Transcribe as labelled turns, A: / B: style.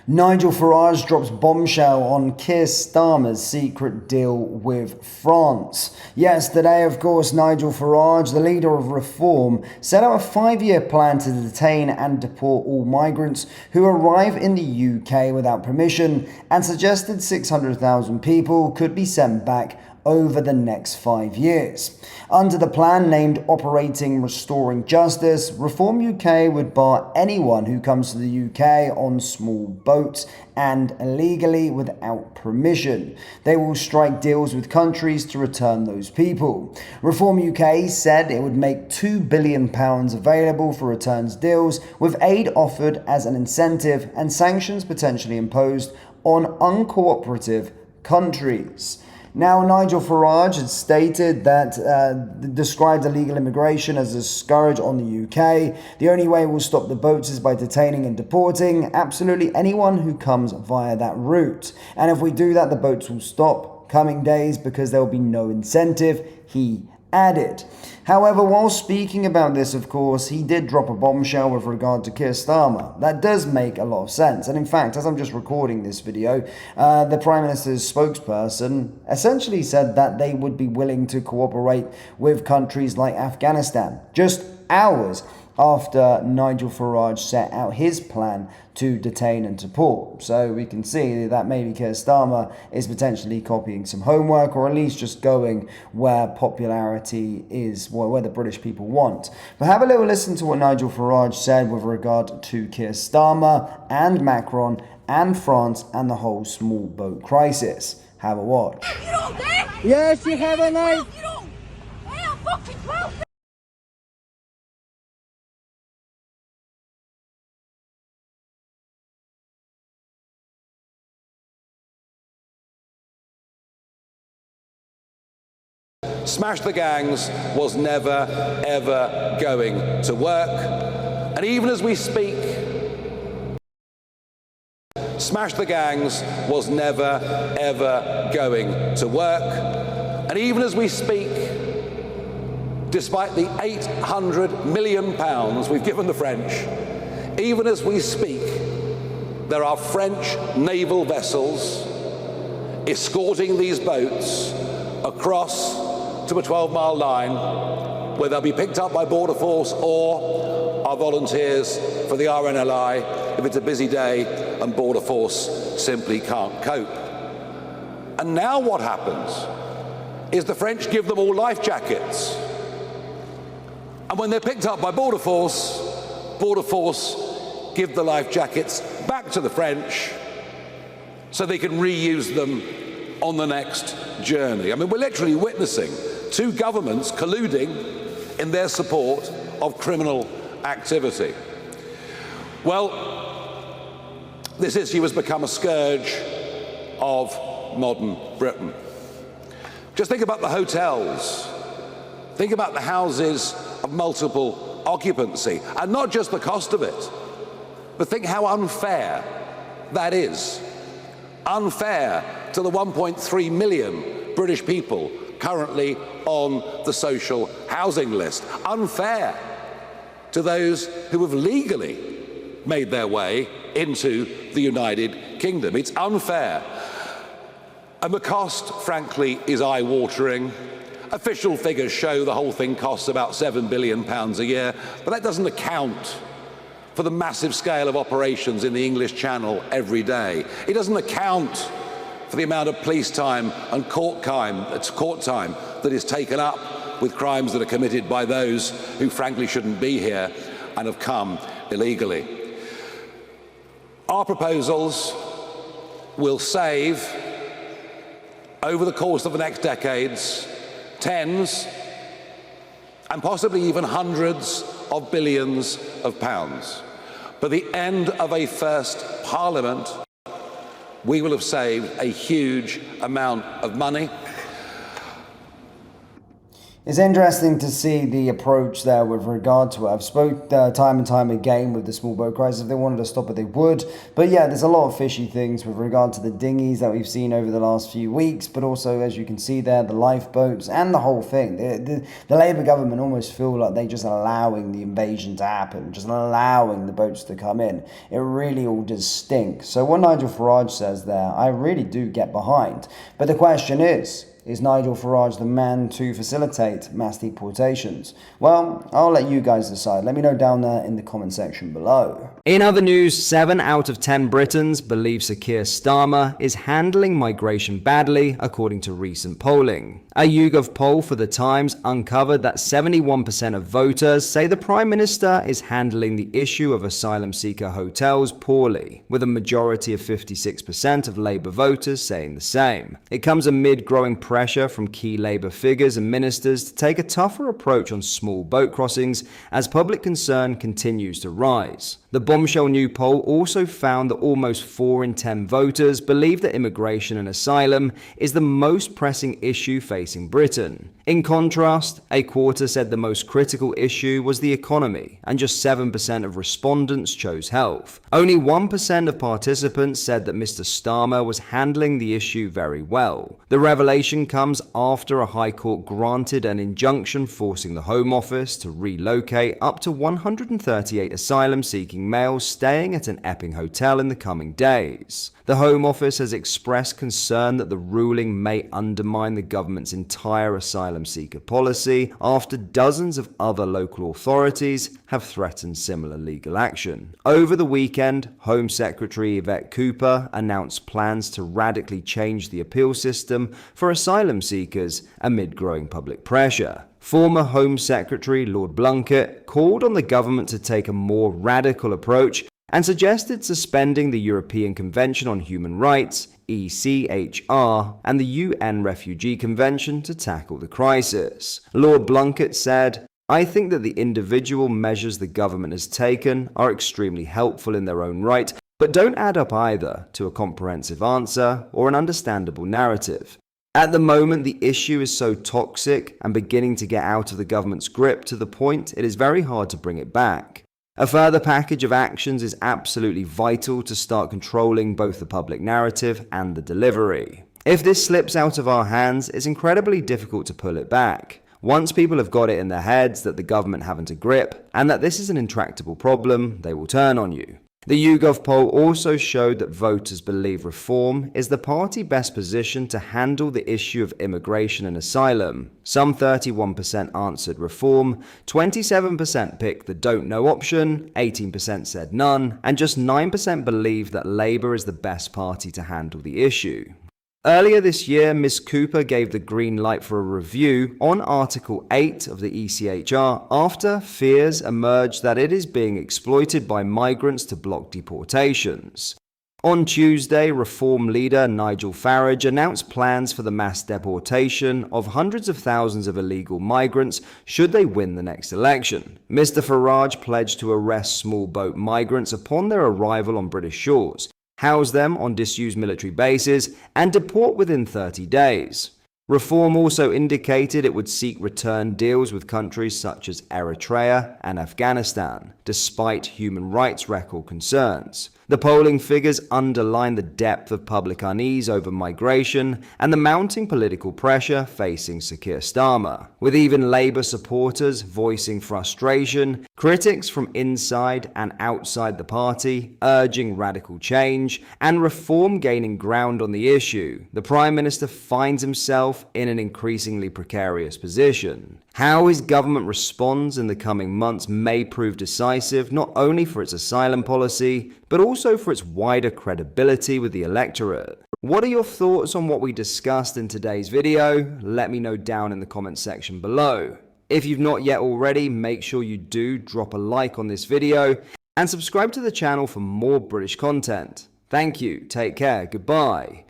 A: Nigel Farage drops bombshell on Keir Starmer's secret deal with France. Yesterday, of course, Nigel Farage, the leader of Reform, set out a 5-year plan to detain and deport all migrants who arrive in the UK without permission and suggested 600,000 people could be sent back over the next 5 years. Under the plan named Operating Restoring Justice, Reform UK would bar anyone who comes to the UK on small boats and illegally without permission. They will strike deals with countries to return those people. Reform UK said it would make £2 billion available for returns deals, with aid offered as an incentive and sanctions potentially imposed on uncooperative countries. Now, Nigel Farage had stated that, described illegal immigration as a scourge on the UK. The only way we'll stop the boats is by detaining and deporting absolutely anyone who comes via that route. And if we do that, the boats will stop coming days because there will be no incentive, he added. However, while speaking about this, of course, he did drop a bombshell with regard to Keir Starmer. That does make a lot of sense. And in fact, as I'm just recording this video, the Prime Minister's spokesperson essentially said that they would be willing to cooperate with countries like Afghanistan, just hours after Nigel Farage set out his plan to detain and deport. So we can see that maybe Keir Starmer is potentially copying some homework, or at least just going where popularity is, where the British people want. But have a little listen to what Nigel Farage said with regard to Keir Starmer and Macron and France and the whole small boat crisis. Have a watch.
B: You don't dare!
C: Yes, you have a knife.
B: You don't dare fucking 12.
D: Smash the gangs was never, ever going to work. And even as we speak, smash the gangs was never, ever going to work. And even as we speak, despite the £800 million we've given the French, even as we speak, there are French naval vessels escorting these boats across to a 12-mile line where they'll be picked up by Border Force or our volunteers for the RNLI if it's a busy day and Border Force simply can't cope. And now what happens is the French give them all life jackets. And when they're picked up by Border Force give the life jackets back to the French so they can reuse them on the next journey. I mean, we're literally witnessing two governments colluding in their support of criminal activity. Well, this issue has become a scourge of modern Britain. Just think about the hotels. Think about the houses of multiple occupancy, and not just the cost of it, but think how unfair that is. Unfair to the 1.3 million British people currently on the social housing list. Unfair to those who have legally made their way into the United Kingdom. It's unfair. And the cost, frankly, is eye-watering. Official figures show the whole thing costs about £7 billion a year, but that doesn't account for the massive scale of operations in the English Channel every day. It doesn't account for the amount of police time and court time that is taken up with crimes that are committed by those who frankly shouldn't be here and have come illegally. Our proposals will save, over the course of the next decades, tens and possibly even hundreds of billions of pounds. By the end of a first Parliament, we will have saved a huge amount of money.
A: It's interesting to see the approach there with regard to it. I've spoke time and time again with the small boat crisis. If they wanted to stop it, they would. But yeah, there's a lot of fishy things with regard to the dinghies that we've seen over the last few weeks, but also, as you can see there, the lifeboats and the whole thing. The Labour government almost feel like they're just allowing the invasion to happen, just allowing the boats to come in. It really all does stink. So what Nigel Farage says there, I really do get behind. But the question is Nigel Farage the man to facilitate mass deportations? Well, I'll let you guys decide. Let me know down there in the comment section below.
C: In other news, 7 out of 10 Britons believe Sir Keir Starmer is handling migration badly, according to recent polling. A YouGov poll for The Times uncovered that 71% of voters say the Prime Minister is handling the issue of asylum seeker hotels poorly, with a majority of 56% of Labour voters saying the same. It comes amid growing pressure from key Labour figures and ministers to take a tougher approach on small boat crossings as public concern continues to rise. The Bombshell new poll also found that almost 4 in 10 voters believe that immigration and asylum is the most pressing issue facing Britain. In contrast, a quarter said the most critical issue was the economy, and just 7% of respondents chose health. Only 1% of participants said that Mr. Starmer was handling the issue very well. The revelation comes after a High Court granted an injunction forcing the Home Office to relocate up to 138 asylum-seeking males staying at an Epping hotel in the coming days. The Home Office has expressed concern that the ruling may undermine the government's entire asylum seeker policy after dozens of other local authorities have threatened similar legal action. Over the weekend, Home Secretary Yvette Cooper announced plans to radically change the appeal system for asylum seekers amid growing public pressure. Former Home Secretary Lord Blunkett called on the government to take a more radical approach and suggested suspending the European Convention on Human Rights, ECHR, and the UN Refugee Convention to tackle the crisis. Lord Blunkett said, "I think that the individual measures the government has taken are extremely helpful in their own right, but don't add up either to a comprehensive answer or an understandable narrative. At the moment, the issue is so toxic and beginning to get out of the government's grip to the point it is very hard to bring it back. A further package of actions is absolutely vital to start controlling both the public narrative and the delivery. If this slips out of our hands, it's incredibly difficult to pull it back. Once people have got it in their heads that the government haven't a grip and that this is an intractable problem, they will turn on you." The YouGov poll also showed that voters believe Reform is the party best positioned to handle the issue of immigration and asylum. Some 31% answered Reform, 27% picked the don't know option, 18% said none, and just 9% believe that Labour is the best party to handle the issue. Earlier this year, Ms. Cooper gave the green light for a review on Article 8 of the ECHR after fears emerged that it is being exploited by migrants to block deportations. On Tuesday, Reform leader Nigel Farage announced plans for the mass deportation of hundreds of thousands of illegal migrants should they win the next election. Mr. Farage pledged to arrest small boat migrants upon their arrival on British shores, house them on disused military bases, and deport within 30 days. Reform also indicated it would seek return deals with countries such as Eritrea and Afghanistan, despite human rights record concerns. The polling figures underline the depth of public unease over migration and the mounting political pressure facing Sir Keir Starmer, with even Labour supporters voicing frustration, critics from inside and outside the party urging radical change, and Reform gaining ground on the issue. The Prime Minister finds himself in an increasingly precarious position. How his government responds in the coming months may prove decisive not only for its asylum policy, but also for its wider credibility with the electorate. What are your thoughts on what we discussed in today's video? Let me know down in the comments section below. If you've not yet already, make sure you do drop a like on this video and subscribe to the channel for more British content. Thank you, take care, goodbye.